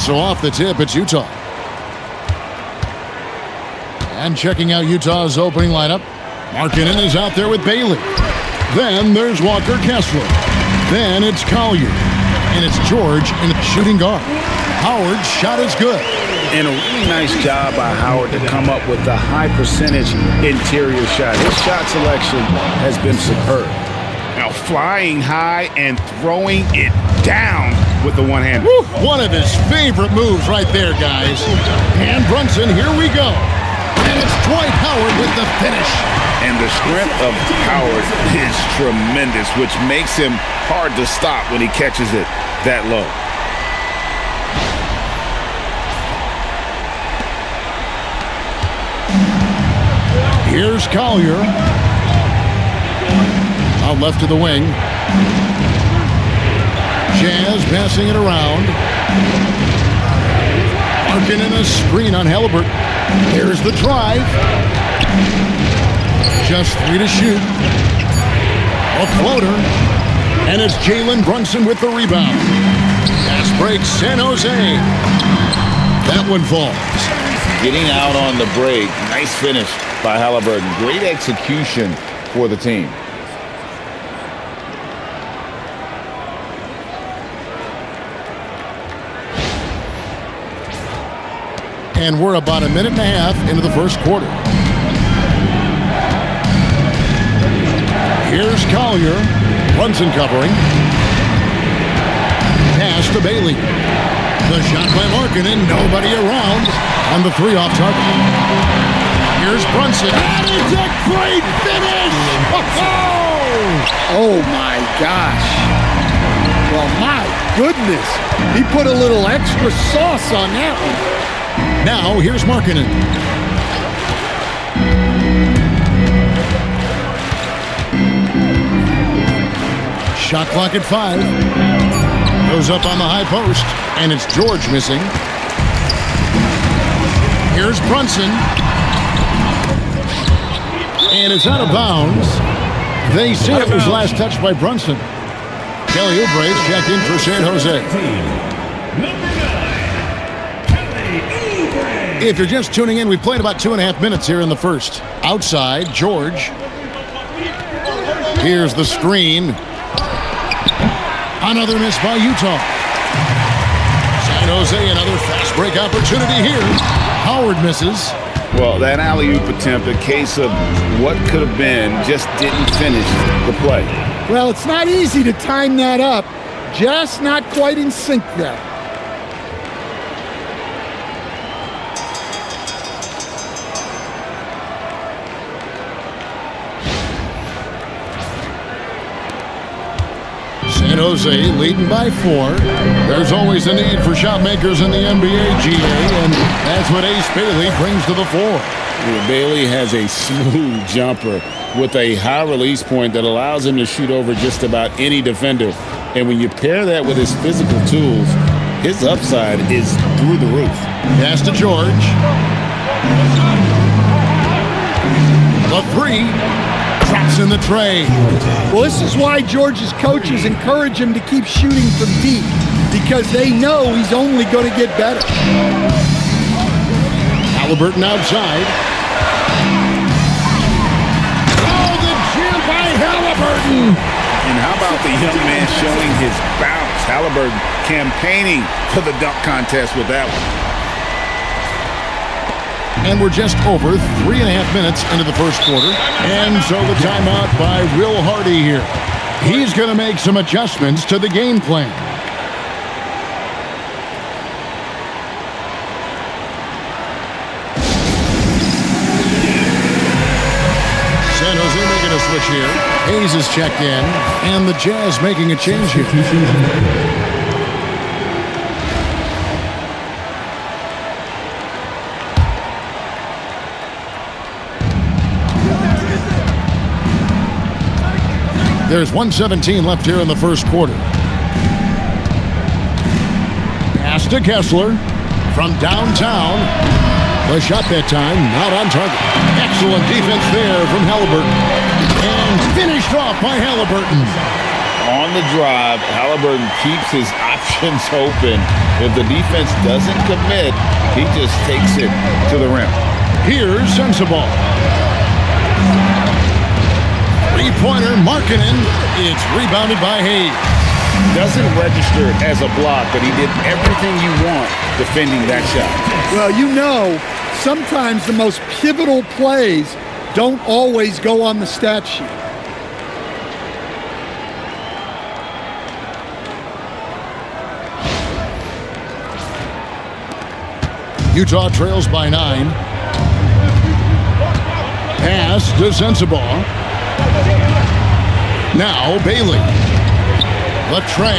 And so off the tip, it's Utah. And checking out Utah's opening lineup, Markkanen is out there with Bailey. Then there's Walker Kessler. Then it's Collier. And it's George in the shooting guard. Howard's shot is good. And a really nice job by Howard to come up with a high percentage interior shot. His shot selection has been superb. Now flying high and throwing it down with the one hand. Woo, one of his favorite moves right there, guys. And Brunson, here we go. And it's Dwight Howard with the finish. And the strength of Howard is tremendous, which makes him hard to stop when he catches it that low. Here's Collier. Out left to the wing. Jazz passing it around. Markkanen a screen on Halliburton. Here's the drive. Just 3 to shoot. A floater. And it's Jalen Brunson with the rebound. Pass breaks San Jose. That one falls. Getting out on the break. Nice finish by Halliburton. Great execution for the team. And we're about a minute and a half into the first quarter. Here's Collier. Brunson covering. Pass to Bailey. The shot by Markkanen. Nobody around on the 3 off target. Here's Brunson. And it's a great finish! Oh my gosh. Well, my goodness. He put a little extra sauce on that one. Now, here's Markkanen. Shot clock at 5. Goes up on the high post, and it's George missing. Here's Brunson. And it's out of bounds. They say it was last touched by Brunson. Kelly Oubre's checked in for San Jose. If you're just tuning in, we played about 2.5 minutes here in the first. Outside, George. Here's the screen. Another miss by Utah. San Jose, another fast break opportunity here. Howard misses. Well, that alley-oop attempt, a case of what could have been, just didn't finish the play. Well, it's not easy to time that up. Just not quite in sync there. San Jose leading by 4. There's always a need for shot makers in the NBA, GA, and that's what Ace Bailey brings to the floor. Well, Bailey has a smooth jumper with a high release point that allows him to shoot over just about any defender. And when you pair that with his physical tools, his upside is through the roof. Pass to George. The 3. Drops in the tray. Well, this is why George's coaches encourage him to keep shooting from deep, because they know he's only going to get better. Halliburton outside. Oh, the jam by Halliburton. And how about the young man showing his bounce? Halliburton campaigning for the dunk contest with that one. And we're just over 3.5 minutes into the first quarter. And so the timeout by Will Hardy here. He's going to make some adjustments to the game plan. San Jose making a switch here. Hayes is checked in. And the Jazz making a change here. There's 1:17 left here in the first quarter. Pass to Kessler from downtown. The shot that time, not on target. Excellent defense there from Halliburton. And finished off by Halliburton. On the drive, Halliburton keeps his options open. If the defense doesn't commit, he just takes it to the rim. Here's Sensabaugh. Three-pointer, Markkanen. It's rebounded by Hayes. Doesn't register as a block, but he did everything you want defending that shot. Well, you know, sometimes the most pivotal plays don't always go on the stat sheet. Utah trails by 9. Pass to Sensabaugh. Now Bailey. Latre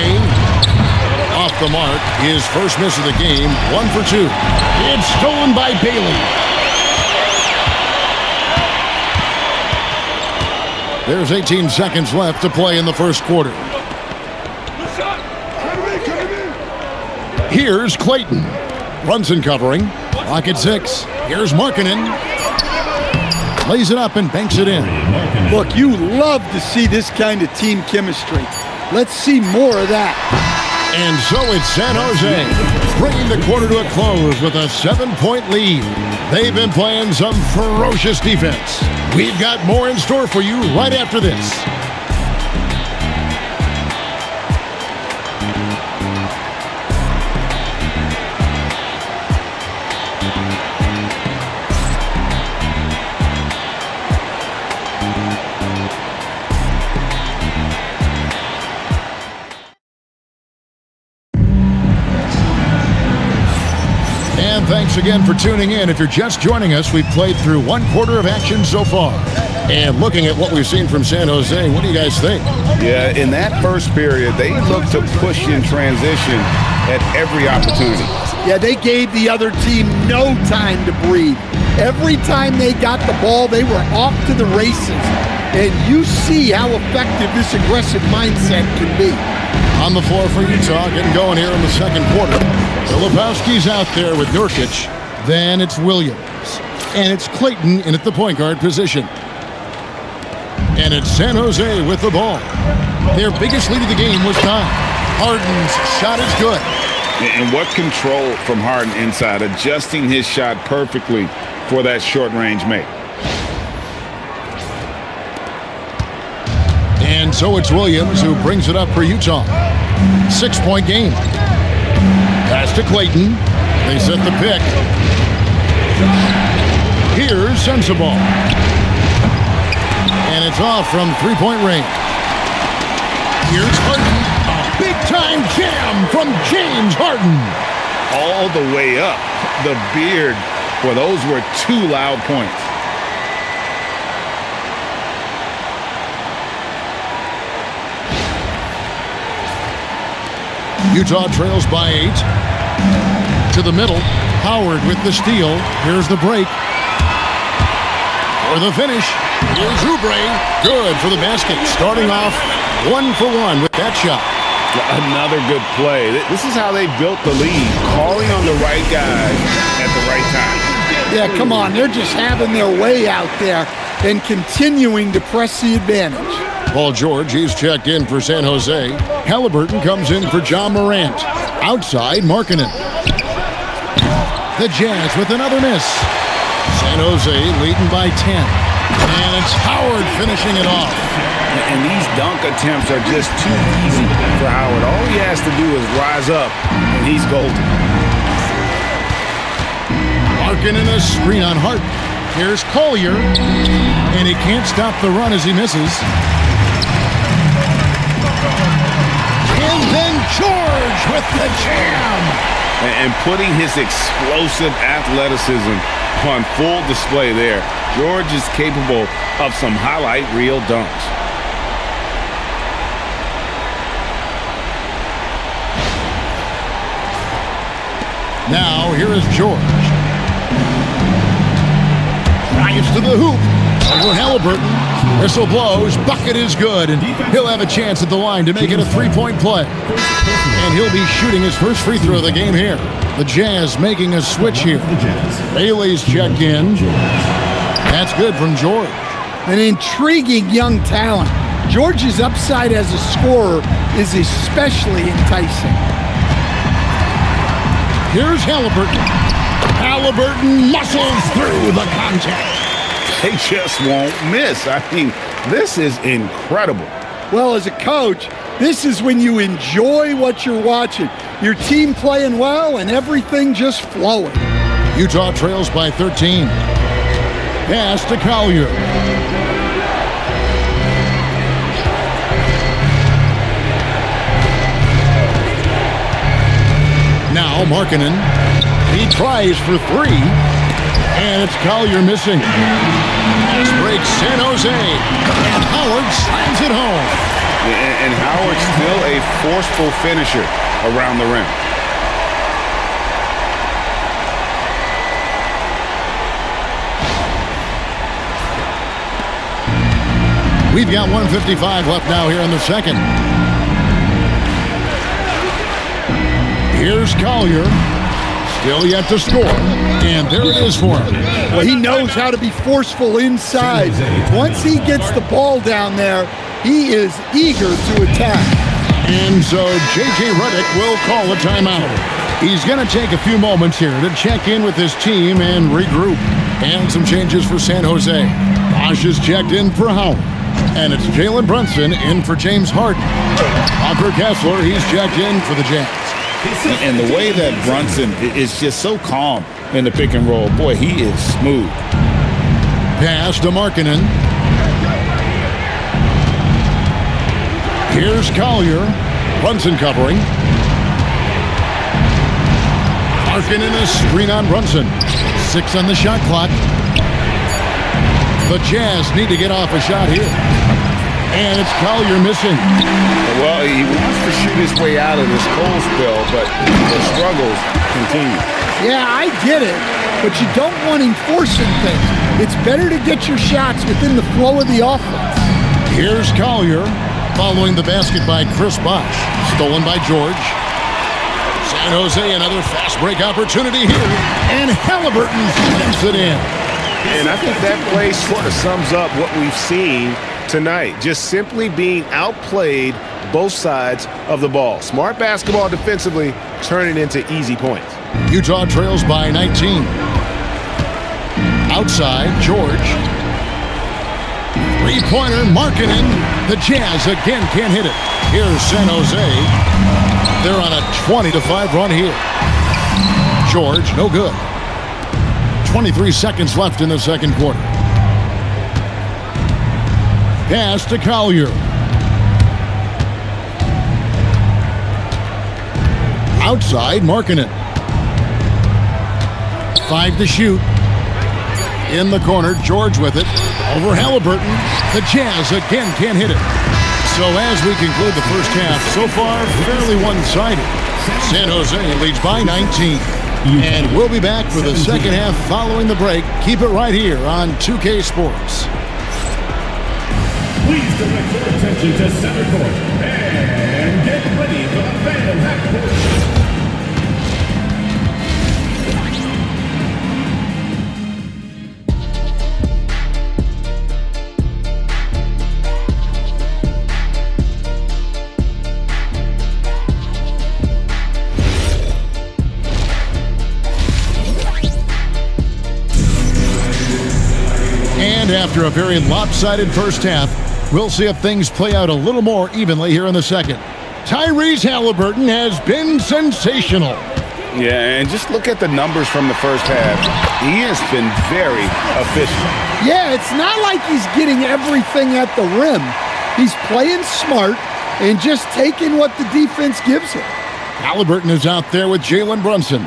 off the mark. His first miss of the game. 1 for 2. It's stolen by Bailey. There's 18 seconds left to play in the first quarter. Here's Clayton. Brunson covering. Clock at 6. Here's Markkanen. Lays it up and banks it in. Look, you love to see this kind of team chemistry. Let's see more of that. And so it's San Jose, bringing the quarter to a close with a 7-point lead. They've been playing some ferocious defense. We've got more in store for you right after this. Thanks again for tuning in. If you're just joining us, we've played through 1 quarter of action so far. And looking at what we've seen from San Jose, what do you guys think? Yeah, in that first period, they looked to push in transition at every opportunity. Yeah, they gave the other team no time to breathe. Every time they got the ball, they were off to the races. And you see how effective this aggressive mindset can be. On the floor for Utah, getting going here in the second quarter. Filipowski's out there with Nurkic. Then it's Williams. And it's Clayton in at the point guard position. And it's San Jose with the ball. Their biggest lead of the game was time. Harden's shot is good. And what control from Harden inside, adjusting his shot perfectly for that short-range make. And so it's Williams who brings it up for Utah. 6-point game. Pass to Clayton. They set the pick. Here's Sensabaugh. And it's off from three-point range. Here's Harden. A big-time jam from James Harden. All the way up. The beard. Well, those were 2 loud points. Utah trails by 8. To the middle. Howard with the steal. Here's the break. For the finish. Here's Oubre. Good for the basket. Starting off 1 for 1 with that shot. Another good play. This is how they built the lead. Calling on the right guy at the right time. Yeah, come on. They're just having their way out there and continuing to press the advantage. Paul George, he's checked in for San Jose. Halliburton comes in for John Morant. Outside, Markkanen. The Jazz with another miss. San Jose leading by 10. And it's Howard finishing it off. And these dunk attempts are just too easy for Howard. All he has to do is rise up, and he's golden. Markkanen a screen on Hart. Here's Collier. And he can't stop the run as he misses. And then George with the jam. And putting his explosive athleticism on full display there. George is capable of some highlight reel dunks. Now, here is George. Drives to the hoop. Over Halliburton. Whistle blows. Bucket is good. And he'll have a chance at the line to make it a 3-point play. And he'll be shooting his first free throw of the game here. The Jazz making a switch here. Bailey's checked in. That's good from George. An intriguing young talent. George's upside as a scorer is especially enticing. Here's Halliburton. Halliburton muscles through the contact. They just won't miss. I mean, this is incredible. Well, as a coach, this is when you enjoy what you're watching. Your team playing well and everything just flowing. Utah trails by 13. Pass to Collier. Now Markkanen. He tries for three. And it's Collier missing. Pass breaks San Jose. And Howard slams it home. And Howard's still a forceful finisher around the rim. We've got 1:55 left now here in the second. Here's Collier. Still yet to score. And there it is for him. Well, he knows how to be forceful inside. Once he gets the ball down there, he is eager to attack. And so J.J. Redick will call a timeout. He's going to take a few moments here to check in with his team and regroup. And some changes for San Jose. Bosch is checked in for Howard. And it's Jalen Brunson in for James Harden. Walker Kessler, he's checked in for the Jazz. And the way that Brunson is just so calm in the pick and roll, boy, he is smooth. Pass to Markkanen. Here's Collier. Brunson covering. Markkanen a screen on Brunson. 6 on the shot clock. The Jazz need to get off a shot here. And it's Collier missing. Well, he wants to shoot his way out of this cold spell, but the struggles continue. Yeah, I get it, but you don't want him forcing things. It's better to get your shots within the flow of the offense. Here's Collier following the basket by Chris Bosh. Stolen by George. San Jose, another fast break opportunity here. And Halliburton slams it in. And I think that play sort of sums up what we've seen tonight. Just simply being outplayed both sides of the ball. Smart basketball defensively, turning into easy points. Utah trails by 19. Outside, George. Three-pointer, Markkanen. The Jazz again can't hit it. Here's San Jose. They're on a 20-5 run here. George, no good. 23 seconds left in the second quarter. Pass to Collier. Outside, Markkanen. 5 to shoot. In the corner, George with it. Over Halliburton. The Jazz again can't hit it. So as we conclude the first half, so far fairly one-sided. San Jose leads by 19. And we'll be back for the second half following the break. Keep it right here on 2K Sports. Please direct your attention to center court and get ready for the fan half-court. And after a very lopsided first half, we'll see if things play out a little more evenly here in the second. Tyrese Halliburton has been sensational. Yeah, and just look at the numbers from the first half. He has been very efficient. Yeah, it's not like he's getting everything at the rim. He's playing smart and just taking what the defense gives him. Halliburton is out there with Jalen Brunson.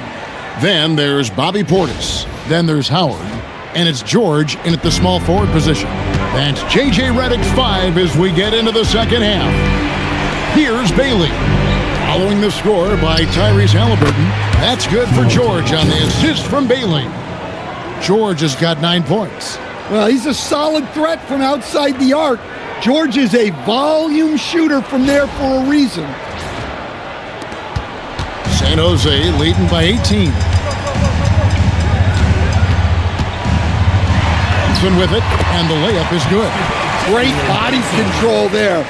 Then there's Bobby Portis. Then there's Howard. And it's George in at the small forward position. That's J.J. Redick's 5 as we get into the second half. Here's Bailey. Following the score by Tyrese Halliburton. That's good for George on the assist from Bailey. George has got 9 points. Well, he's a solid threat from outside the arc. George is a volume shooter from there for a reason. San Jose leading by 18. With it, and the layup is good. Great body control there.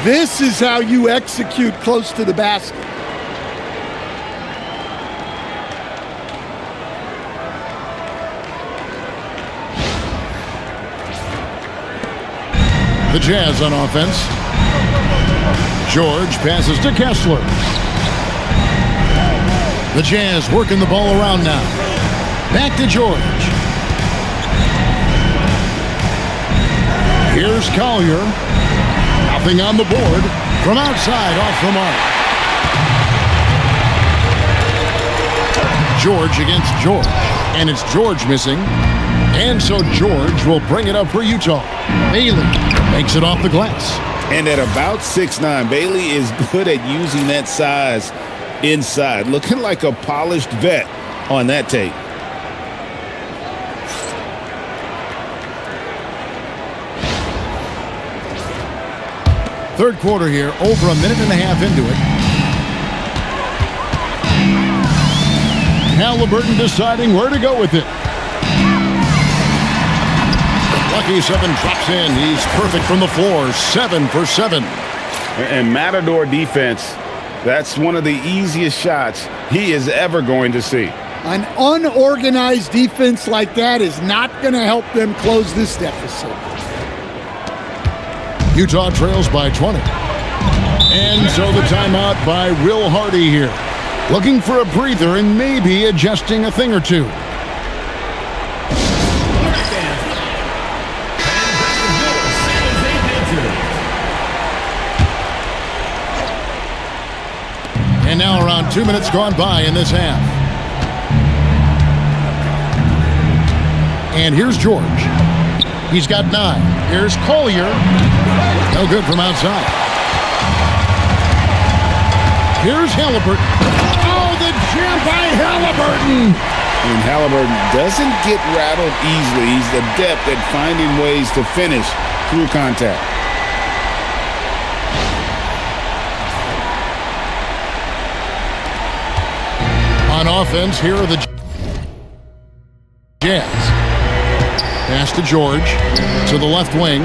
This is how you execute close to the basket. The Jazz on offense. George passes to Kessler. The Jazz working the ball around now. Back to George. Here's Collier. Nothing on the board. From outside, off the mark. George against George. And it's George missing. And so George will bring it up for Utah. Bailey makes it off the glass. And at about 6'9", Bailey is good at using that size inside. Looking like a polished vet on that tape. Third quarter here, over a minute and a half into it. Halliburton deciding where to go with it. Lucky 7 drops in. He's perfect from the floor. 7 for 7. And Matador defense, that's one of the easiest shots he is ever going to see. An unorganized defense like that is not going to help them close this deficit. Utah trails by 20. And so the timeout by Will Hardy here. Looking for a breather and maybe adjusting a thing or two. And now around 2 minutes gone by in this half. And here's George. He's got 9. Here's Collier. No good from outside. Here's Halliburton. Oh, the jam by Halliburton. And Halliburton doesn't get rattled easily. He's adept at finding ways to finish through contact. On offense, here are the Jazz. Pass to George, to the left wing.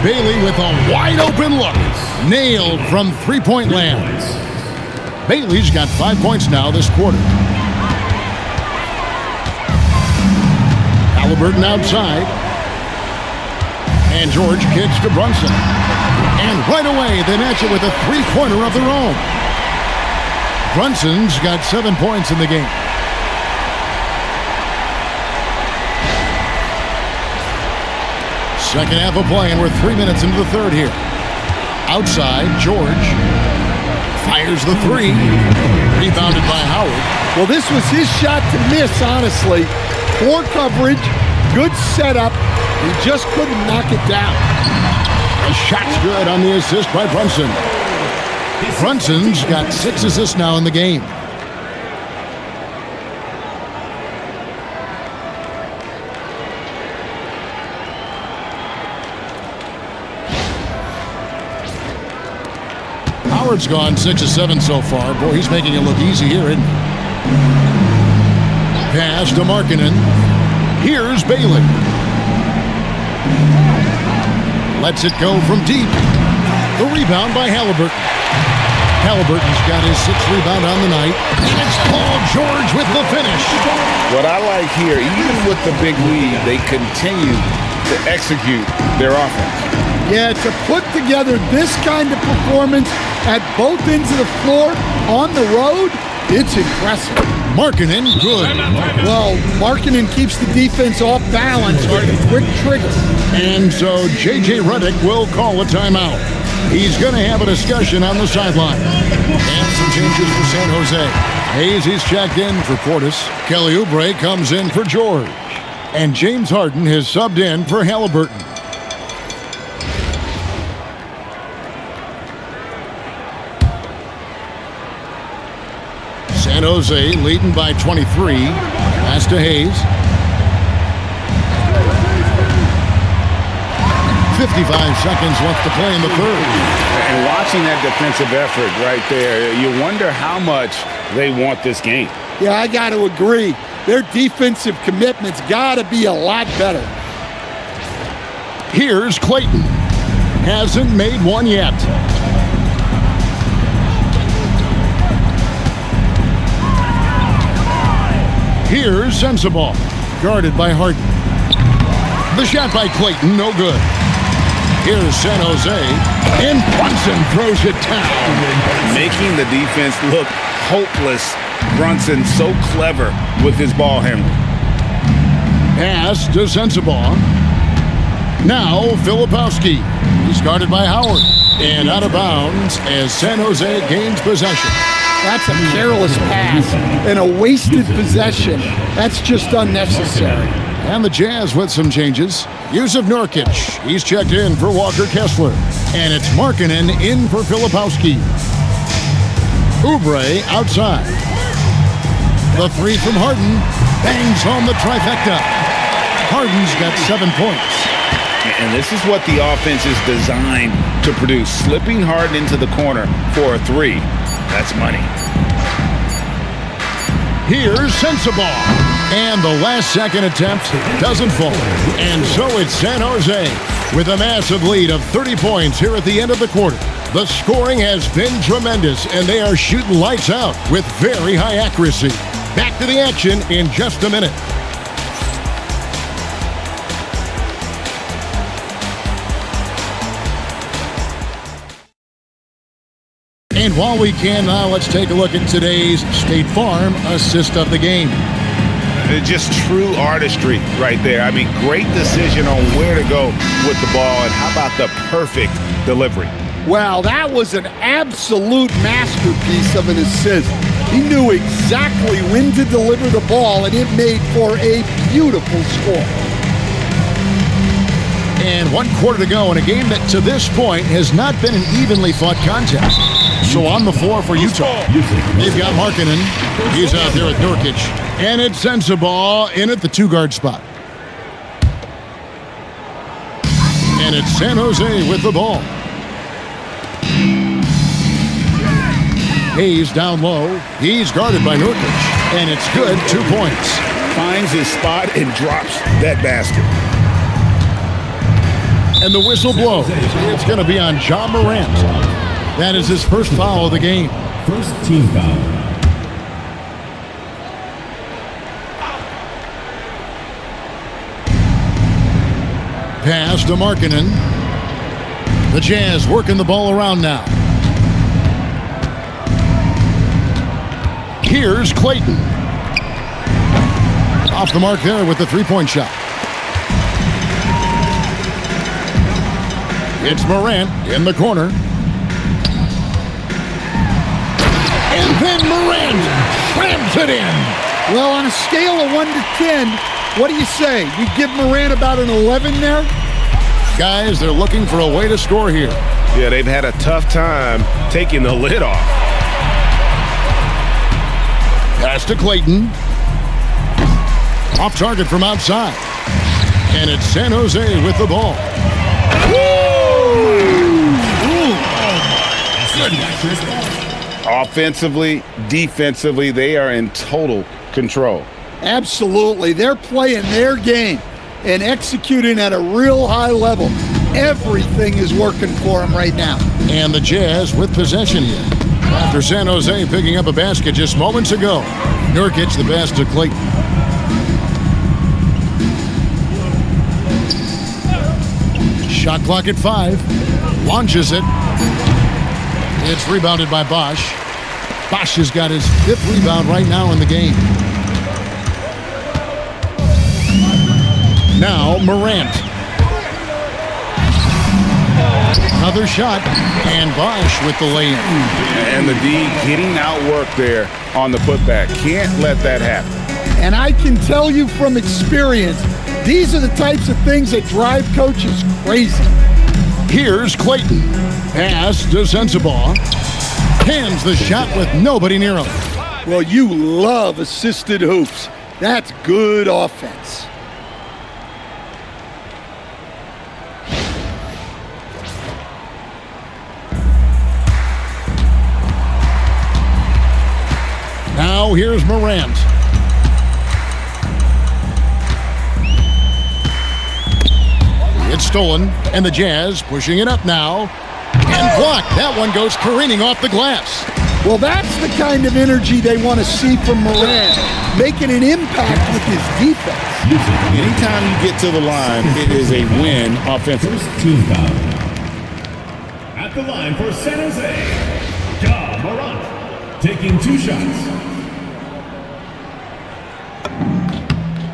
Bailey with a wide open look. Nailed from three-point land. Bailey's got 5 points now this quarter. Halliburton outside. And George kicks to Brunson. And right away, they match it with a three-pointer of their own. Brunson's got 7 points in the game. Second half of play, and we're 3 minutes into the third here. Outside, George fires the three. Rebounded by Howard. Well, this was his shot to miss, honestly. Poor coverage, good setup. He just couldn't knock it down. The shot's good on the assist by Brunson. Brunson's got 6 assists now in the game. Howard's gone 6 of 7 so far. Boy, he's making it look easy here, isn't he? Pass to Markkanen. Here's Bailey. Lets it go from deep. The rebound by Halliburton. Halliburton's got his 6th rebound on the night. And it's Paul George with the finish. What I like here, even with the big lead, they continue to execute their offense. Yeah, to put together this kind of performance at both ends of the floor on the road, it's impressive. Markkanen, good. Well, Markkanen keeps the defense off balance with a quick trigger. And so J.J. Redick will call a timeout. He's going to have a discussion on the sideline. And some changes for San Jose. Hayes, he's checked in for Portis. Kelly Oubre comes in for George. And James Harden has subbed in for Halliburton. San Jose leading by 23. Pass to Hayes. 55 seconds left to play in the third. And watching that defensive effort right there, you wonder how much they want this game. Yeah, I got to agree. Their defensive commitment's got to be a lot better. Here's Clayton. Hasn't made one yet. Here's Sensabaugh, guarded by Harden. The shot by Clayton, no good. Here's San Jose, and Brunson throws it down. Making the defense look hopeless. Brunson so clever with his ball handling. Pass to Sensabaugh. Now Filipowski. He's guarded by Howard. And out of bounds as San Jose gains possession. That's a careless pass and a wasted possession. That's just unnecessary. And the Jazz with some changes. Yusuf Nurkic, he's checked in for Walker Kessler. And it's Markkanen in for Filipowski. Oubre outside. The three from Harden bangs home the trifecta. Harden's got 7 points. And this is what the offense is designed to produce. Slipping Harden into the corner for a three. That's money. Here's Sensabaugh. And the last-second attempt doesn't fall. And so it's San Jose with a massive lead of 30 points here at the end of the quarter. The scoring has been tremendous, and they are shooting lights out with very high accuracy. Back to the action in just a minute. And while we can now, let's take a look at today's State Farm assist of the game. Just true artistry right there. I mean, great decision on where to go with the ball, and how about the perfect delivery? Well, that was an absolute masterpiece of an assist. He knew exactly when to deliver the ball, and it made for a beautiful score. And 1 quarter to go in a game that to this point has not been an evenly fought contest. So on the floor for Utah, they've got Markkanen. He's out there with Nurkic. And it's Sensabaugh in at the 2-guard spot. And it's San Jose with the ball. Hayes down low. He's guarded by Nurkic. And it's good, 2 points. Finds his spot and drops that basket. And the whistle blows. It's going to be on John Morant. That is his first foul of the game. First team foul. Pass to Markkanen. The Jazz working the ball around now. Here's Clayton. Off the mark there with the 3-point shot. It's Morant in the corner. And then Morant slams it in. Well, on a scale of 1 to 10, what do you say? You give Morant about an 11 there? Guys, they're looking for a way to score here. Yeah, they've had a tough time taking the lid off. Pass to Clayton. Off target from outside. And it's San Jose with the ball. Offensively, defensively, they are in total control. Absolutely. They're playing their game and executing at a real high level. Everything is working for them right now. And the Jazz with possession here. After San Jose picking up a basket just moments ago. Nurkic the pass to Clayton. Shot clock at 5. Launches it. It's rebounded by Bosch. Bosch has got his 5th rebound right now in the game. Now Morant. Another shot, and Bosch with the lay-in. And the D getting outworked there on the putback. Can't let that happen. And I can tell you from experience, these are the types of things that drive coaches crazy. Here's Clayton. Pass to Sensabaugh. Hands the shot with nobody near him. Well, you love assisted hoops. That's good offense. Now here's Morant. It's stolen, and the Jazz pushing it up now. And blocked. That one goes careening off the glass. Well, that's the kind of energy they want to see from Morant, making an impact with his defense. Anytime you get to the line, it is a win offensively. First team foul. At the line for San Jose, Ja Morant, taking 2 shots.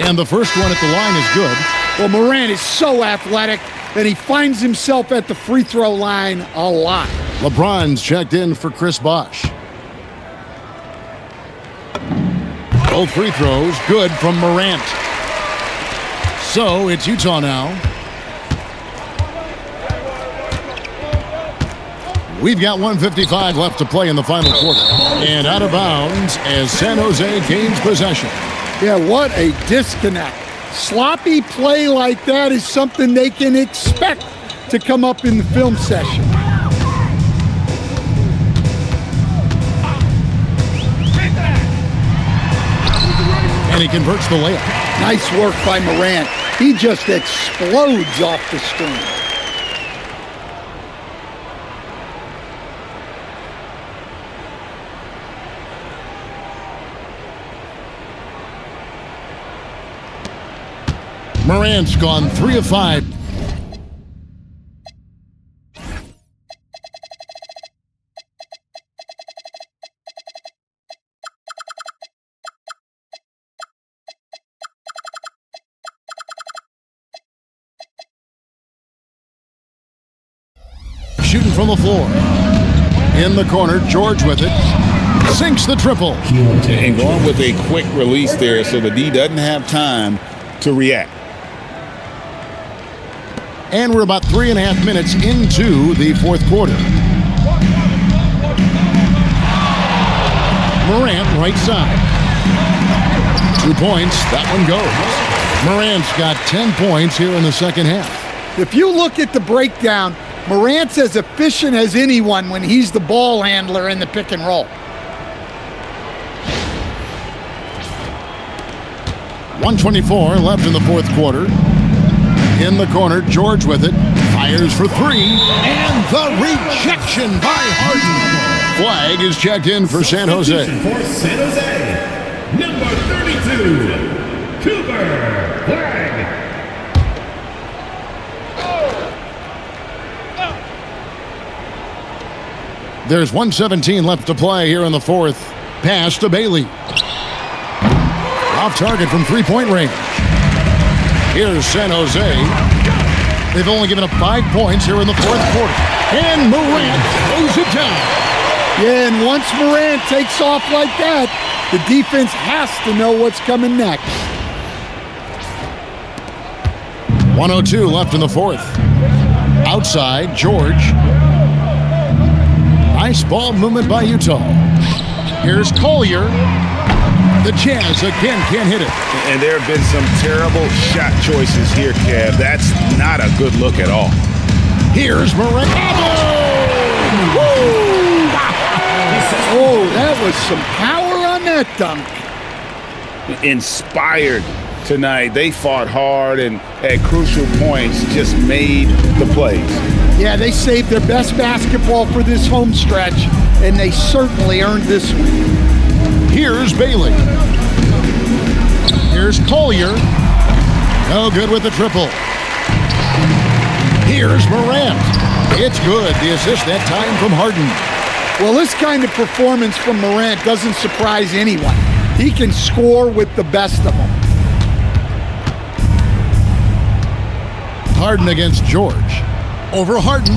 And the first one at the line is good. Well, Morant is so athletic, and he finds himself at the free throw line a lot. LeBron's checked in for Chris Bosh. Both free throws good from Morant. So it's Utah now. We've got 1:55 left to play in the final quarter. And out of bounds as San Jose gains possession. Yeah, what a disconnect. Sloppy play like that is something they can expect to come up in the film session. And he converts the layup. Nice work by Morant. He just explodes off the screen. Morant's gone 3 of 5. Shooting from the floor. In the corner, George with it. Sinks the triple. And going with a quick release there so the D doesn't have time to react. And we're about 3.5 minutes into the fourth quarter. Morant, right side. 2 points. That one goes. Morant's got 10 points here in the second half. If you look at the breakdown, Morant's as efficient as anyone when he's the ball handler in the pick and roll. 1:24 left in the fourth quarter. In the corner, George with it. Fires for 3. And the rejection by Harden. Flag is checked in for San Jose. For San Jose, number 32, Cooper Flag. There's 1:17 left to play here in the fourth. Pass to Bailey. Off target from three-point range. Here's San Jose. They've only given up 5 points here in the fourth quarter. And Morant throws it down. Yeah, and once Morant takes off like that, the defense has to know what's coming next. 1:02 left in the fourth. Outside, George. Nice ball movement by Utah. Here's Collier. The Jazz again can't hit it. And there have been some terrible shot choices here, Kev. That's not a good look at all. Here's Morant. Oh, that was some power on that dunk. Inspired tonight. They fought hard and at crucial points just made the plays. Yeah, they saved their best basketball for this home stretch, and they certainly earned this one. Here's Bailey. Here's Collier. No good with the triple. Here's Morant. It's good. The assist that time from Harden. Well, this kind of performance from Morant doesn't surprise anyone. He can score with the best of them. Harden against George. Over Harden.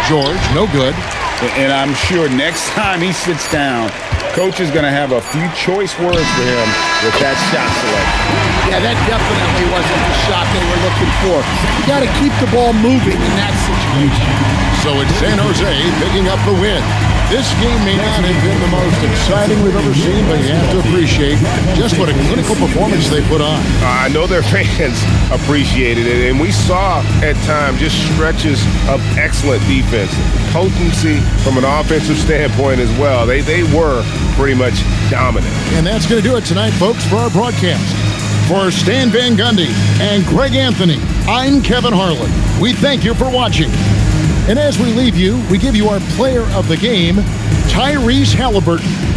George, no good. And I'm sure next time he sits down, Coach is going to have a few choice words for him with that shot selection. Yeah, that definitely wasn't the shot they were looking for. You got to keep the ball moving in that situation. So it's San Jose picking up the win. This game may not have been the most exciting we've ever seen, but you have to appreciate just what a clinical performance they put on. I know their fans appreciated it, and we saw at times just stretches of excellent defense, potency from an offensive standpoint as well. They were pretty much dominant. And that's going to do it tonight, folks, for our broadcast. For Stan Van Gundy and Greg Anthony, I'm Kevin Harlan. We thank you for watching. And as we leave you, we give you our player of the game, Tyrese Halliburton.